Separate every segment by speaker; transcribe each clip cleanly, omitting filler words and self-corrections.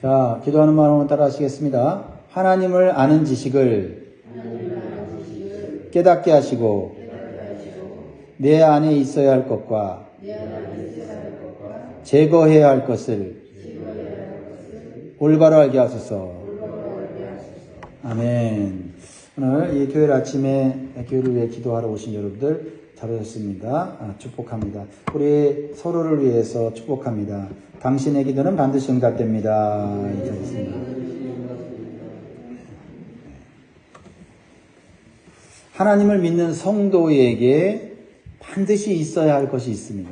Speaker 1: 자, 기도하는 마음으로 따라 하시겠습니다. 하나님을 아는 지식을 깨닫게 하시고 내 안에 있어야 할 것과 제거해야 할 것을 올바로 알게 하소서. 아멘. 오늘 이 토요일 아침에 교회를 위해 기도하러 오신 여러분들 잘 오셨습니다. 축복합니다. 우리 서로를 위해서 축복합니다. 당신의 기도는 반드시 응답됩니다. 인사드리겠습니다. 하나님을 믿는 성도에게 반드시 있어야 할 것이 있습니다.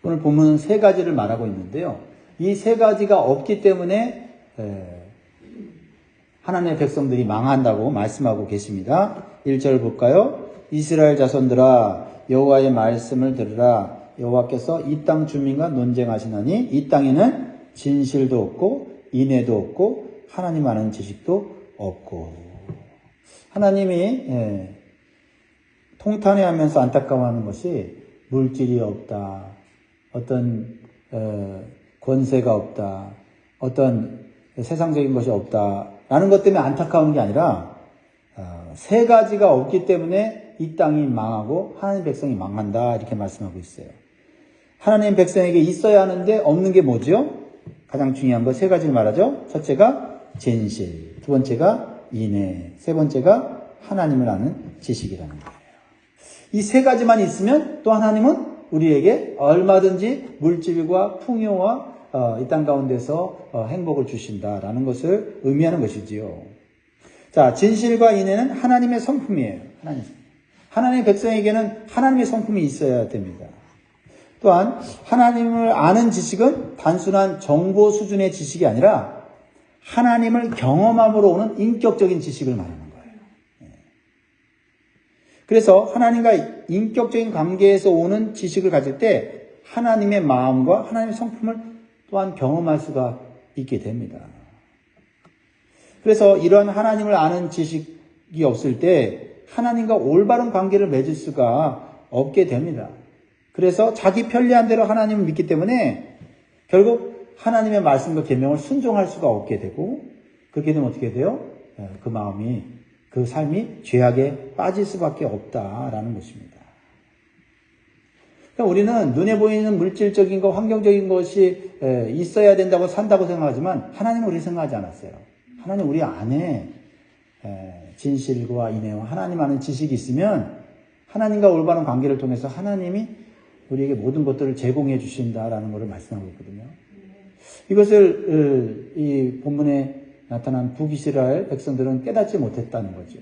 Speaker 1: 오늘 본문은 세 가지를 말하고 있는데요. 이 세 가지가 없기 때문에 하나님의 백성들이 망한다고 말씀하고 계십니다. 1절 볼까요? 이스라엘 자손들아 여호와의 말씀을 들으라. 여호와께서 이 땅 주민과 논쟁하시나니 이 땅에는 진실도 없고 인애도 없고 하나님 아는 지식도 없고. 하나님이 통탄해하면서 안타까워하는 것이 물질이 없다, 어떤 권세가 없다, 어떤 세상적인 것이 없다라는 것 때문에 안타까운 게 아니라 세 가지가 없기 때문에 이 땅이 망하고 하나님 백성이 망한다, 이렇게 말씀하고 있어요. 하나님 백성에게 있어야 하는데 없는 게 뭐죠? 가장 중요한 거 세 가지를 말하죠. 첫째가 진실, 두 번째가 인애, 세 번째가 하나님을 아는 지식이라는 거예요. 이 세 가지만 있으면 또 하나님은 우리에게 얼마든지 물질과 풍요와 이 땅 가운데서 행복을 주신다라는 것을 의미하는 것이지요. 자, 진실과 인애는 하나님의 성품이에요. 하나님의 백성에게는 하나님의 성품이 있어야 됩니다. 또한 하나님을 아는 지식은 단순한 정보 수준의 지식이 아니라 하나님을 경험함으로 오는 인격적인 지식을 말하는 거예요. 그래서 하나님과 인격적인 관계에서 오는 지식을 가질 때 하나님의 마음과 하나님의 성품을 또한 경험할 수가 있게 됩니다. 그래서 이런 하나님을 아는 지식이 없을 때 하나님과 올바른 관계를 맺을 수가 없게 됩니다. 그래서 자기 편리한 대로 하나님을 믿기 때문에 결국 하나님의 말씀과 계명을 순종할 수가 없게 되고, 그렇게 되면 어떻게 돼요? 그 마음이, 그 삶이 죄악에 빠질 수밖에 없다라는 것입니다. 그러니까 우리는 눈에 보이는 물질적인 것, 환경적인 것이 있어야 된다고 산다고 생각하지만 하나님은 우리 생각하지 않았어요. 하나님 우리 안에 진실과 인애와 하나님 아는 지식이 있으면 하나님과 올바른 관계를 통해서 하나님이 우리에게 모든 것들을 제공해 주신다라는 것을 말씀하고 있거든요. 이것을 이 본문에 나타난 북이스라엘 백성들은 깨닫지 못했다는 거죠.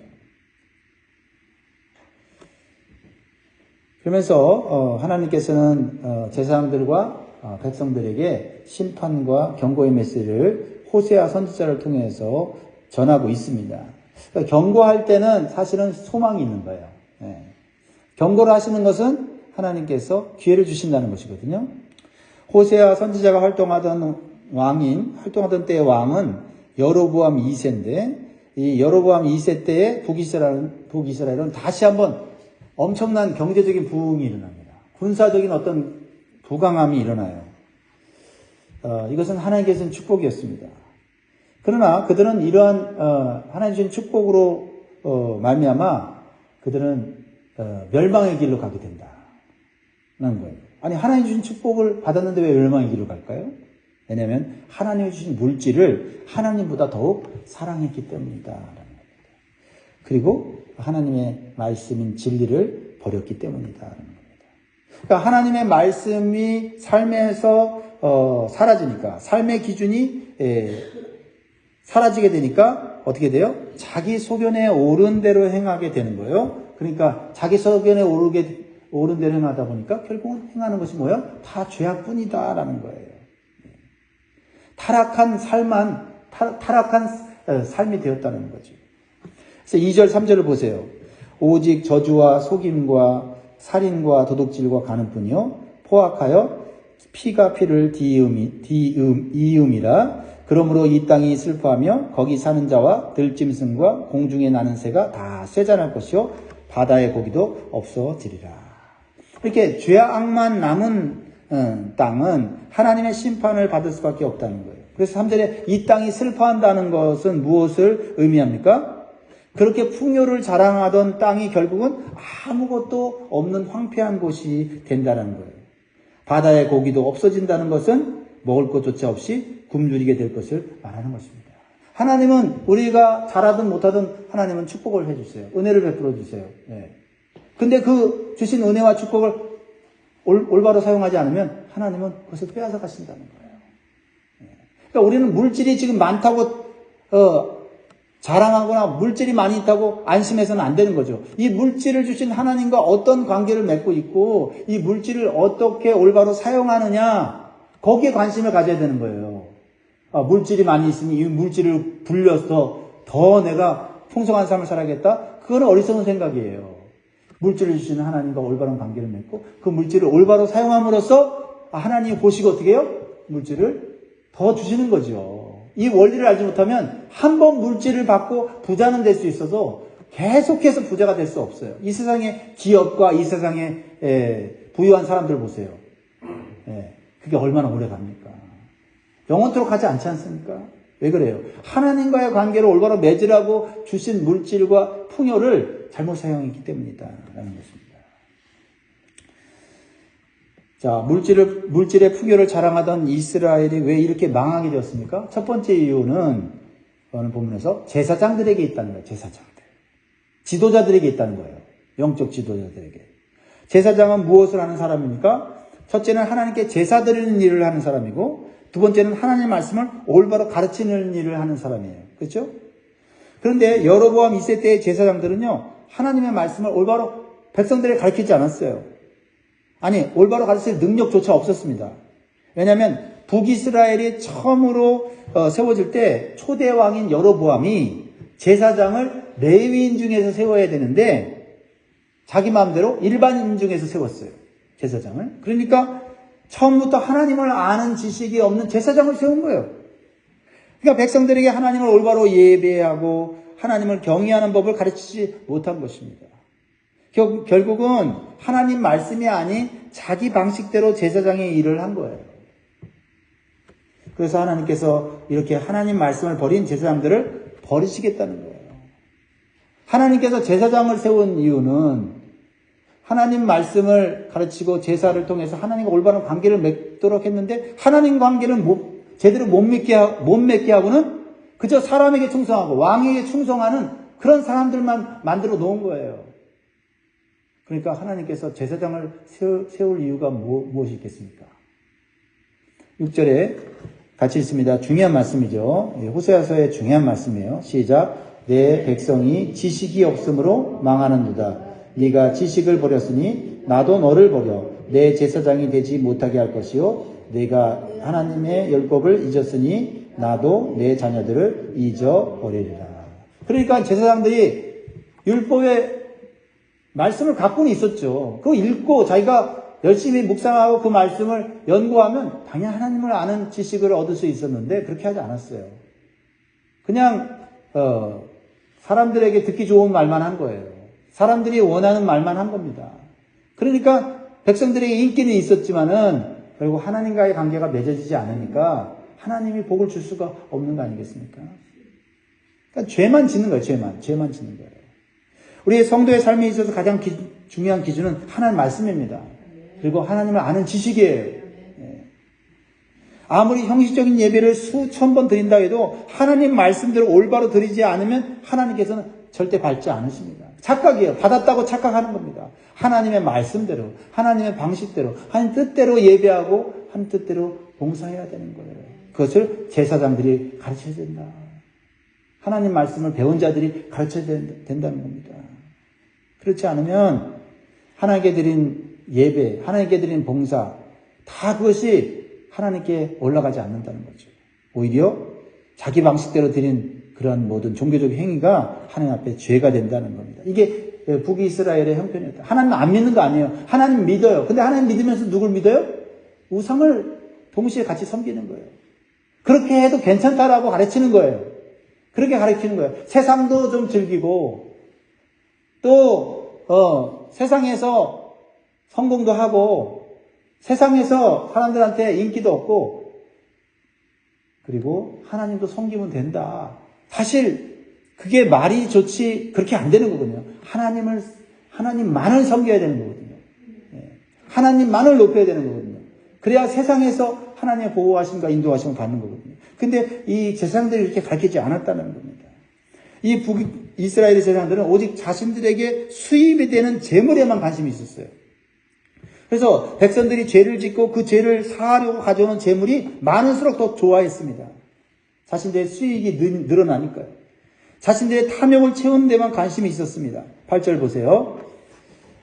Speaker 1: 그러면서 하나님께서는 제사장들과 백성들에게 심판과 경고의 메시지를 호세아 선지자를 통해서 전하고 있습니다. 그러니까 경고할 때는 사실은 소망이 있는 거예요. 경고를 하시는 것은 하나님께서 기회를 주신다는 것이거든요. 호세아 선지자가 활동하던 때의 왕은 여로보암 2세인데, 이 여로보암 2세 때에 북이스라엘은 다시 한번 엄청난 경제적인 부흥이 일어납니다. 군사적인 어떤 부강함이 일어나요. 이것은 하나님께서는 축복이었습니다. 그러나 그들은 이러한 하나님 주신 축복으로 말미암아 그들은 멸망의 길로 가게 된다는 거예요. 아니, 하나님 주신 축복을 받았는데 왜 멸망의 길로 갈까요? 왜냐하면 하나님이 주신 물질을 하나님보다 더욱 사랑했기 때문이다라는 겁니다. 그리고 하나님의 말씀인 진리를 버렸기 때문이다라는 겁니다. 그러니까 하나님의 말씀이 삶에서 사라지니까, 삶의 기준이 사라지게 되니까 어떻게 돼요? 자기 소견에 옳은 대로 행하게 되는 거예요. 그러니까 자기 소견에 옳은 대로 행하다 보니까 결국은 행하는 것이 뭐예요? 다 죄악뿐이다라는 거예요. 타락한 삶이 되었다는 거죠. 그래서 2절, 3절을 보세요. 오직 저주와 속임과 살인과 도둑질과 가늠뿐이요 포악하여 피가 피를 이음이라. 그러므로 이 땅이 슬퍼하며 거기 사는 자와 들짐승과 공중에 나는 새가 다 쇠잔할 것이요 바다의 고기도 없어지리라. 이렇게 죄악만 남은 땅은 하나님의 심판을 받을 수밖에 없다는 거예요. 그래서 3절에 이 땅이 슬퍼한다는 것은 무엇을 의미합니까? 그렇게 풍요를 자랑하던 땅이 결국은 아무것도 없는 황폐한 곳이 된다는 거예요. 바다의 고기도 없어진다는 것은 먹을 것조차 없이 굶주리게 될 것을 말하는 것입니다. 하나님은 우리가 잘하든 못하든 하나님은 축복을 해주세요. 은혜를 베풀어 주세요. 근데 그 주신 은혜와 축복을 올바로 사용하지 않으면 하나님은 그것을 빼앗아 가신다는 거예요. 그러니까 우리는 물질이 지금 많다고 자랑하거나 물질이 많이 있다고 안심해서는 안 되는 거죠. 이 물질을 주신 하나님과 어떤 관계를 맺고 있고 이 물질을 어떻게 올바로 사용하느냐 거기에 관심을 가져야 되는 거예요. 물질이 많이 있으니 이 물질을 불려서 더 내가 풍성한 삶을 살아야겠다? 그거는 어리석은 생각이에요. 물질을 주시는 하나님과 올바른 관계를 맺고 그 물질을 올바로 사용함으로써 하나님이 보시고 어떻게 해요? 물질을 더 주시는 거죠. 이 원리를 알지 못하면 한 번 물질을 받고 부자는 될 수 있어도 계속해서 부자가 될 수 없어요. 이 세상의 기업과 이 세상의 부유한 사람들 보세요. 그게 얼마나 오래 갑니까? 영원토록 가지 않지 않습니까? 왜 그래요? 하나님과의 관계를 올바로 맺으라고 주신 물질과 풍요를 잘못 사용했기 때문이다. 라는 것입니다. 자, 물질의 풍요를 자랑하던 이스라엘이 왜 이렇게 망하게 되었습니까? 첫 번째 이유는 오늘 본문에서 제사장들에게 있다는 거예요. 제사장들. 지도자들에게 있다는 거예요. 영적 지도자들에게. 제사장은 무엇을 하는 사람입니까? 첫째는 하나님께 제사 드리는 일을 하는 사람이고 두 번째는 하나님의 말씀을 올바로 가르치는 일을 하는 사람이에요. 그렇죠? 그런데 여로보암 2세 때의 제사장들은요. 하나님의 말씀을 올바로 백성들에게 가르치지 않았어요. 아니, 올바로 가르칠 능력조차 없었습니다. 왜냐하면 북이스라엘이 처음으로 세워질 때 초대 왕인 여로보암이 제사장을 레위인 중에서 세워야 되는데 자기 마음대로 일반인 중에서 세웠어요. 제사장을. 그러니까 처음부터 하나님을 아는 지식이 없는 제사장을 세운 거예요. 그러니까 백성들에게 하나님을 올바로 예배하고 하나님을 경외하는 법을 가르치지 못한 것입니다. 결국은 하나님 말씀이 아닌 자기 방식대로 제사장의 일을 한 거예요. 그래서 하나님께서 이렇게 하나님 말씀을 버린 제사장들을 버리시겠다는 거예요. 하나님께서 제사장을 세운 이유는 하나님 말씀을 가르치고 제사를 통해서 하나님과 올바른 관계를 맺도록 했는데 하나님 관계를 제대로 못 맺게 하고는 그저 사람에게 충성하고 왕에게 충성하는 그런 사람들만 만들어 놓은 거예요. 그러니까 하나님께서 제사장을 세울 이유가 무엇이 있겠습니까? 6절에 같이 있습니다. 중요한 말씀이죠. 호세아서의 중요한 말씀이에요. 시작. 내 백성이 지식이 없으므로 망하는도다. 네가 지식을 버렸으니 나도 너를 버려 내 제사장이 되지 못하게 할 것이요 네가 하나님의 율법을 잊었으니 나도 내 자녀들을 잊어버리리라. 그러니까 제사장들이 율법의 말씀을 갖고는 있었죠. 그거 읽고 자기가 열심히 묵상하고 그 말씀을 연구하면 당연히 하나님을 아는 지식을 얻을 수 있었는데 그렇게 하지 않았어요. 그냥 사람들에게 듣기 좋은 말만 한 거예요. 사람들이 원하는 말만 한 겁니다. 그러니까 백성들에게 인기는 있었지만은 결국 하나님과의 관계가 맺어지지 않으니까 하나님이 복을 줄 수가 없는 거 아니겠습니까? 그러니까 죄만 짓는 거예요. 죄만 짓는 거예요. 우리의 성도의 삶에 있어서 가장 중요한 기준은 하나님 말씀입니다. 그리고 하나님을 아는 지식이에요. 아무리 형식적인 예배를 수천 번 드린다 해도 하나님 말씀대로 올바로 드리지 않으면 하나님께서는 절대 받지 않으십니다. 착각이에요. 받았다고 착각하는 겁니다. 하나님의 말씀대로, 하나님의 방식대로, 하나님 뜻대로 예배하고 하나님 뜻대로 봉사해야 되는 거예요. 그것을 제사장들이 가르쳐야 된다. 하나님 말씀을 배운 자들이 가르쳐야 된다는 겁니다. 그렇지 않으면 하나님께 드린 예배, 하나님께 드린 봉사 다 그것이 하나님께 올라가지 않는다는 거죠. 오히려 자기 방식대로 드린 그러한 모든 종교적 행위가 하나님 앞에 죄가 된다는 겁니다. 이게 북이스라엘의 형편이었다. 하나님 안 믿는 거 아니에요. 하나님 믿어요. 근데 하나님 믿으면서 누굴 믿어요? 우상을 동시에 같이 섬기는 거예요. 그렇게 해도 괜찮다라고 가르치는 거예요. 그렇게 가르치는 거예요. 세상도 좀 즐기고 또 세상에서 성공도 하고 세상에서 사람들한테 인기도 얻고 그리고 하나님도 섬기면 된다. 사실 그게 말이 좋지 그렇게 안 되는 거거든요. 하나님만을 섬겨야 되는 거거든요. 하나님만을 높여야 되는 거거든요. 그래야 세상에서 하나님의 보호하심과 인도하심을 받는 거거든요. 근데 이 제사장들이 이렇게 가르치지 않았다는 겁니다. 이 북이스라엘의 제사장들은 오직 자신들에게 수입이 되는 재물에만 관심이 있었어요. 그래서 백성들이 죄를 짓고 그 죄를 사하려고 가져오는 재물이 많을수록 더 좋아했습니다. 자신들의 수익이 늘어나니까요. 자신들의 탐욕을 채우는 데만 관심이 있었습니다. 8절 보세요.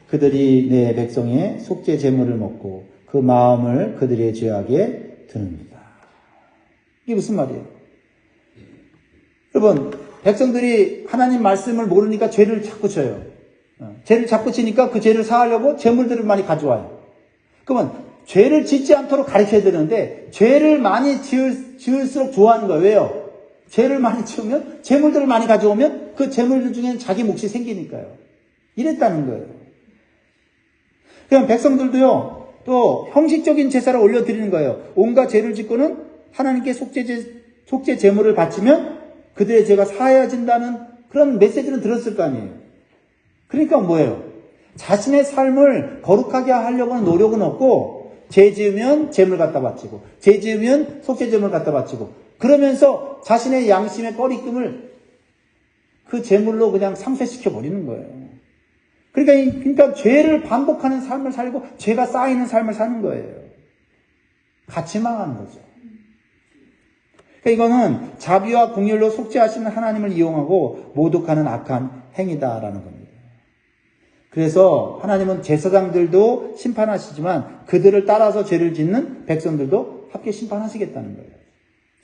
Speaker 1: 그들이 내 백성의 속죄 제물을 먹고 그 마음을 그들의 죄악에 드는다. 이게 무슨 말이에요? 여러분, 백성들이 하나님 말씀을 모르니까 죄를 자꾸 져요. 죄를 자꾸 지니까 그 죄를 사하려고 재물들을 많이 가져와요. 그러면 죄를 짓지 않도록 가르쳐야 되는데 죄를 많이 지을수록 좋아하는 거예요. 왜요? 죄를 많이 지으면 재물들을 많이 가져오면 그 재물들 중에는 자기 몫이 생기니까요. 이랬다는 거예요. 그럼 백성들도요. 또 형식적인 제사를 올려드리는 거예요. 온갖 죄를 짓고는 하나님께 속죄 제물을 바치면 그들의 죄가 사해진다는 그런 메시지는 들었을 거 아니에요. 그러니까 뭐예요? 자신의 삶을 거룩하게 하려고 하는 노력은 없고 죄 지으면 제물 갖다 바치고 죄 지으면 속죄 제물 갖다 바치고 그러면서 자신의 양심의 꺼리낌을 그 제물로 그냥 상쇄시켜 버리는 거예요. 그러니까 죄를 반복하는 삶을 살고 죄가 쌓이는 삶을 사는 거예요. 같이 망하는 거죠. 그러니까 이거는 자비와 공율로 속죄하시는 하나님을 이용하고 모독하는 악한 행위다라는 겁니다. 그래서 하나님은 제사장들도 심판하시지만 그들을 따라서 죄를 짓는 백성들도 함께 심판하시겠다는 거예요.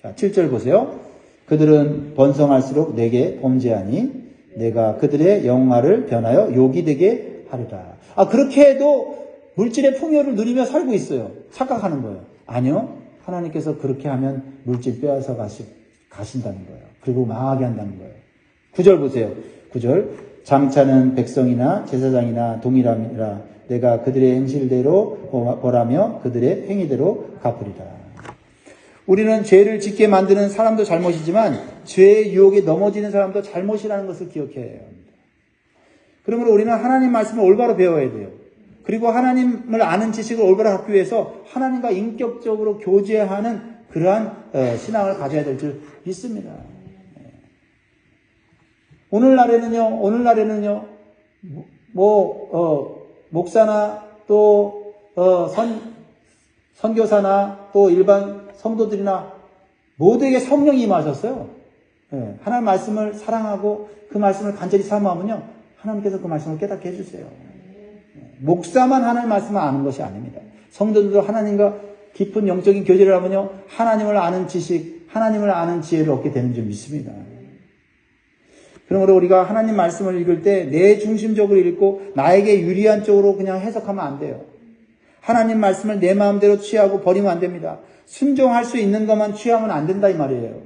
Speaker 1: 자, 7절 보세요. 그들은 번성할수록 내게 범죄하니 내가 그들의 영화를 변하여 욕이 되게 하리라. 그렇게 해도 물질의 풍요를 누리며 살고 있어요. 착각하는 거예요. 아니요. 하나님께서 그렇게 하면 물질 빼앗아 가신다는 거예요. 그리고 망하게 한다는 거예요. 9절 보세요. 9절. 장차는 백성이나 제사장이나 동일함이라 내가 그들의 행실대로 벌하며 그들의 행위대로 갚으리라. 우리는 죄를 짓게 만드는 사람도 잘못이지만 죄의 유혹에 넘어지는 사람도 잘못이라는 것을 기억해야 합니다. 그러므로 우리는 하나님 말씀을 올바로 배워야 돼요. 그리고 하나님을 아는 지식을 올바로 갖기 위해서 하나님과 인격적으로 교제하는 그러한 신앙을 가져야 될 줄 믿습니다. 오늘날에는요, 목사나 또, 선교사나 또 일반 성도들이나 모두에게 성령이 임하셨어요. 하나님 말씀을 사랑하고 그 말씀을 간절히 사모하면요, 하나님께서 그 말씀을 깨닫게 해주세요. 목사만 하나님 말씀을 아는 것이 아닙니다. 성도들도 하나님과 깊은 영적인 교제를 하면요, 하나님을 아는 지식, 하나님을 아는 지혜를 얻게 되는 줄 믿습니다. 그러므로 우리가 하나님 말씀을 읽을 때 내 중심적으로 읽고 나에게 유리한 쪽으로 그냥 해석하면 안 돼요. 하나님 말씀을 내 마음대로 취하고 버리면 안 됩니다. 순종할 수 있는 것만 취하면 안 된다 이 말이에요.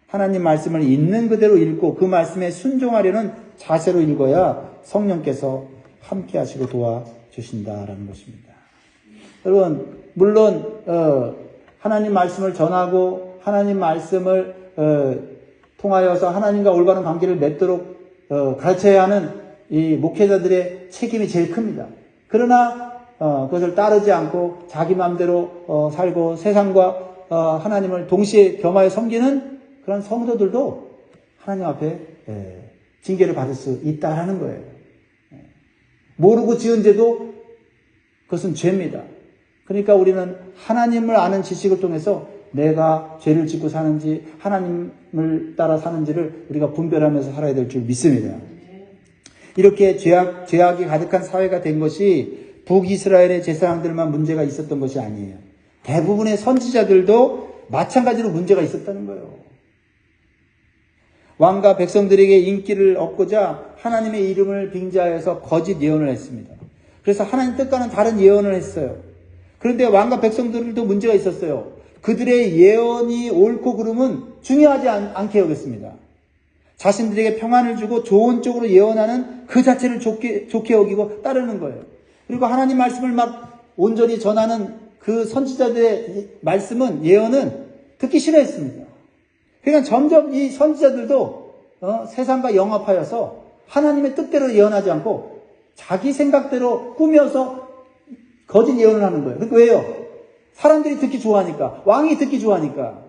Speaker 1: 하나님 말씀을 있는 그대로 읽고 그 말씀에 순종하려는 자세로 읽어야 성령께서 함께 하시고 도와주신다라는 것입니다. 여러분, 물론 하나님 말씀을 전하고 하나님 말씀을 통하여서 하나님과 올바른 관계를 맺도록 가르쳐야 하는 이 목회자들의 책임이 제일 큽니다. 그러나 그것을 따르지 않고 자기 마음대로 살고 세상과 하나님을 동시에 겸하여 섬기는 그런 성도들도 하나님 앞에 징계를 받을 수 있다라는 거예요. 모르고 지은 죄도 그것은 죄입니다. 그러니까 우리는 하나님을 아는 지식을 통해서 내가 죄를 짓고 사는지 하나님을 따라 사는지를 우리가 분별하면서 살아야 될 줄 믿습니다. 이렇게 죄악이 가득한 사회가 된 것이 북이스라엘의 제사장들만 문제가 있었던 것이 아니에요. 대부분의 선지자들도 마찬가지로 문제가 있었다는 거예요. 왕과 백성들에게 인기를 얻고자 하나님의 이름을 빙자해서 거짓 예언을 했습니다. 그래서 하나님 뜻과는 다른 예언을 했어요. 그런데 왕과 백성들도 문제가 있었어요. 그들의 예언이 옳고 그름은 중요하지 않게 여겼습니다. 자신들에게 평안을 주고 좋은 쪽으로 예언하는 그 자체를 좋게 여기고 따르는 거예요. 그리고 하나님 말씀을 막 온전히 전하는 그 선지자들의 말씀은, 예언은 듣기 싫어했습니다. 그러니까 점점 이 선지자들도 세상과 영합하여서 하나님의 뜻대로 예언하지 않고 자기 생각대로 꾸며서 거짓 예언을 하는 거예요. 그러니까 왜요? 사람들이 듣기 좋아하니까, 왕이 듣기 좋아하니까.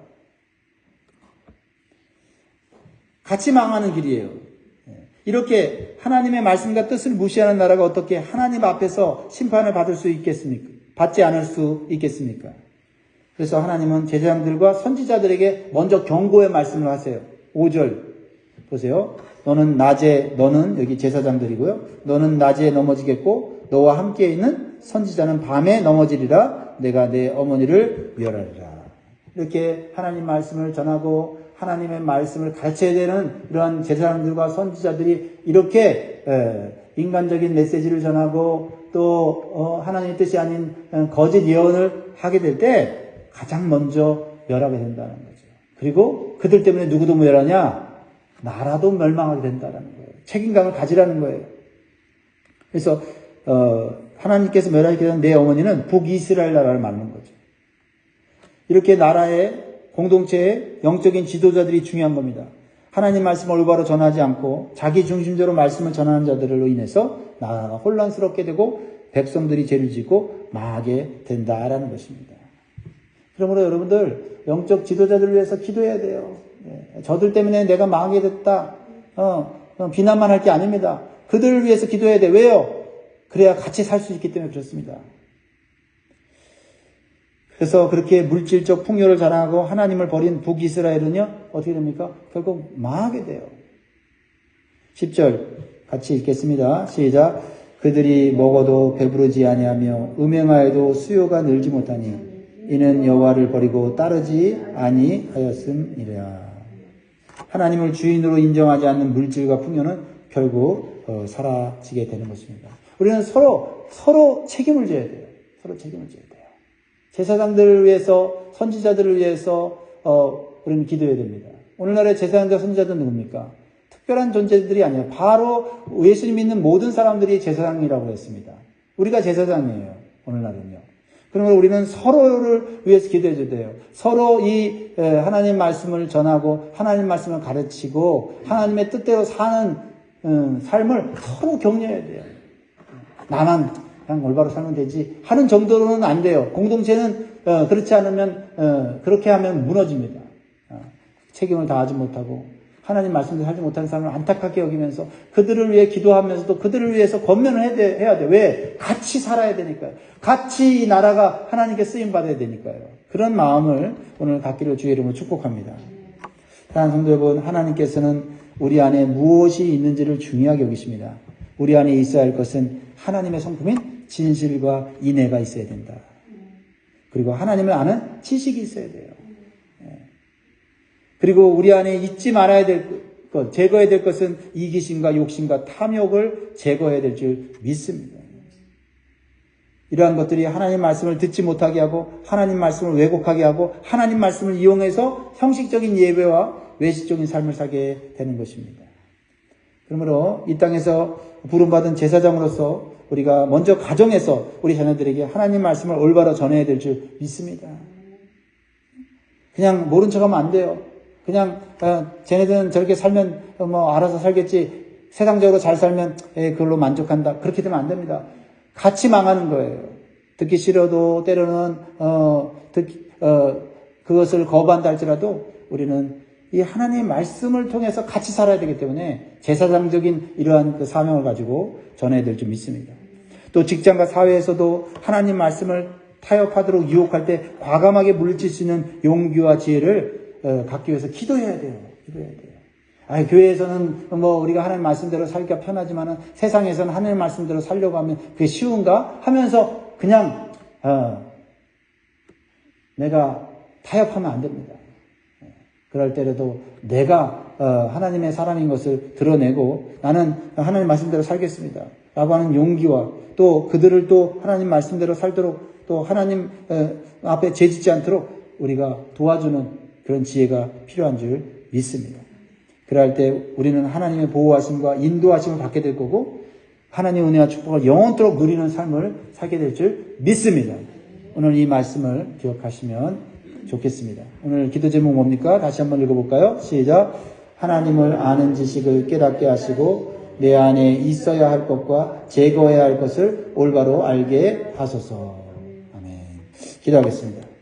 Speaker 1: 같이 망하는 길이에요. 이렇게 하나님의 말씀과 뜻을 무시하는 나라가 어떻게 하나님 앞에서 심판을 받을 수 있겠습니까? 받지 않을 수 있겠습니까? 그래서 하나님은 제사장들과 선지자들에게 먼저 경고의 말씀을 하세요. 5절 보세요. 너는 여기 제사장들이고요. 너는 낮에 넘어지겠고 너와 함께 있는 선지자는 밤에 넘어지리라. 내가 내 어머니를 멸하리라. 이렇게 하나님 말씀을 전하고 하나님의 말씀을 가르쳐야 되는 이러한 제사장들과 선지자들이 이렇게 인간적인 메시지를 전하고 또 하나님의 뜻이 아닌 거짓 예언을 하게 될 때 가장 먼저 멸하게 된다는 거죠. 그리고 그들 때문에 누구도 멸하냐? 나라도 멸망하게 된다는 거예요. 책임감을 가지라는 거예요. 그래서 하나님께서 멸하게 된 내 어머니는 북이스라엘 나라를 말하는 거죠. 이렇게 나라의 공동체의 영적인 지도자들이 중요한 겁니다. 하나님 말씀을 올바로 전하지 않고 자기 중심적으로 말씀을 전하는 자들로 인해서 나라가 혼란스럽게 되고 백성들이 죄를 짓고 망하게 된다라는 것입니다. 그러므로 여러분들 영적 지도자들을 위해서 기도해야 돼요. 저들 때문에 내가 망하게 됐다. 비난만 할 게 아닙니다. 그들을 위해서 기도해야 돼. 왜요? 그래야 같이 살 수 있기 때문에 그렇습니다. 그래서 그렇게 물질적 풍요를 자랑하고 하나님을 버린 북이스라엘은요, 어떻게 됩니까? 결국 망하게 돼요. 10절 같이 읽겠습니다. 시작. 그들이 먹어도 배부르지 아니하며 음행하여도 수요가 늘지 못하니 이는 여호와를 버리고 따르지 아니하였음이라. 하나님을 주인으로 인정하지 않는 물질과 풍요는 결국 사라지게 되는 것입니다. 우리는 서로 책임을 져야 돼요. 서로 책임을 져야 돼요. 제사장들을 위해서, 선지자들을 위해서 우리는 기도해야 됩니다. 오늘날의 제사장들, 선지자들은 누굽니까? 특별한 존재들이 아니에요. 바로 예수님 믿는 모든 사람들이 제사장이라고 했습니다. 우리가 제사장이에요. 오늘날은요. 그러면 우리는 서로를 위해서 기도해줘야 돼요. 서로 이 하나님 말씀을 전하고 하나님 말씀을 가르치고 하나님의 뜻대로 사는 삶을 서로 격려해야 돼요. 나만 그냥 올바로 살면 되지 하는 정도로는 안 돼요. 공동체는 그렇지 않으면 그렇게 하면 무너집니다. 책임을 다하지 못하고 하나님 말씀대로 살지 못하는 사람을 안타깝게 여기면서 그들을 위해 기도하면서도 그들을 위해서 권면을 해야 돼. 왜? 같이 살아야 되니까요. 같이 이 나라가 하나님께 쓰임받아야 되니까요. 그런 마음을 오늘 갖기를 주의 이름으로 축복합니다. 사랑하는 성도 여러분, 하나님께서는 우리 안에 무엇이 있는지를 중요하게 여기십니다. 우리 안에 있어야 할 것은 하나님의 성품인 진실과 인애가 있어야 된다. 그리고 하나님을 아는 지식이 있어야 돼요. 그리고 우리 안에 잊지 말아야 될 것, 제거해야 될 것은 이기심과 욕심과 탐욕을 제거해야 될 줄 믿습니다. 이러한 것들이 하나님 말씀을 듣지 못하게 하고 하나님 말씀을 왜곡하게 하고 하나님 말씀을 이용해서 형식적인 예배와 외식적인 삶을 살게 되는 것입니다. 그러므로 이 땅에서 부름받은 제사장으로서 우리가 먼저 가정에서 우리 자녀들에게 하나님 말씀을 올바로 전해야 될 줄 믿습니다. 그냥 모른 척하면 안 돼요. 그냥 쟤네들은 저렇게 살면 알아서 살겠지. 세상적으로 잘 살면 그걸로 만족한다. 그렇게 되면 안 됩니다. 같이 망하는 거예요. 듣기 싫어도 때로는 그것을 거부한다 할지라도 우리는 이 하나님의 말씀을 통해서 같이 살아야 되기 때문에 제사장적인 이러한 그 사명을 가지고 전해야 될 줄 믿습니다. 또 직장과 사회에서도 하나님 말씀을 타협하도록 유혹할 때 과감하게 물리칠 수 있는 용기와 지혜를 갖기 위해서 기도해야 돼요. 기도해야 돼요. 교회에서는 우리가 하나님 말씀대로 살기가 편하지만은 세상에서는 하나님 말씀대로 살려고 하면 그게 쉬운가 하면서 그냥 내가 타협하면 안 됩니다. 그럴 때라도 내가 하나님의 사람인 것을 드러내고 나는 하나님 말씀대로 살겠습니다. 라고 하는 용기와 또 그들을 또 하나님 말씀대로 살도록 또 하나님 앞에 죄짓지 않도록 우리가 도와주는 그런 지혜가 필요한 줄 믿습니다. 그럴 때 우리는 하나님의 보호하심과 인도하심을 받게 될 거고 하나님의 은혜와 축복을 영원토록 누리는 삶을 살게 될 줄 믿습니다. 오늘 이 말씀을 기억하시면 좋겠습니다. 오늘 기도 제목 뭡니까? 다시 한번 읽어볼까요? 시작. 하나님을 아는 지식을 깨닫게 하시고 내 안에 있어야 할 것과 제거해야 할 것을 올바로 알게 하소서. 아멘. 기도하겠습니다.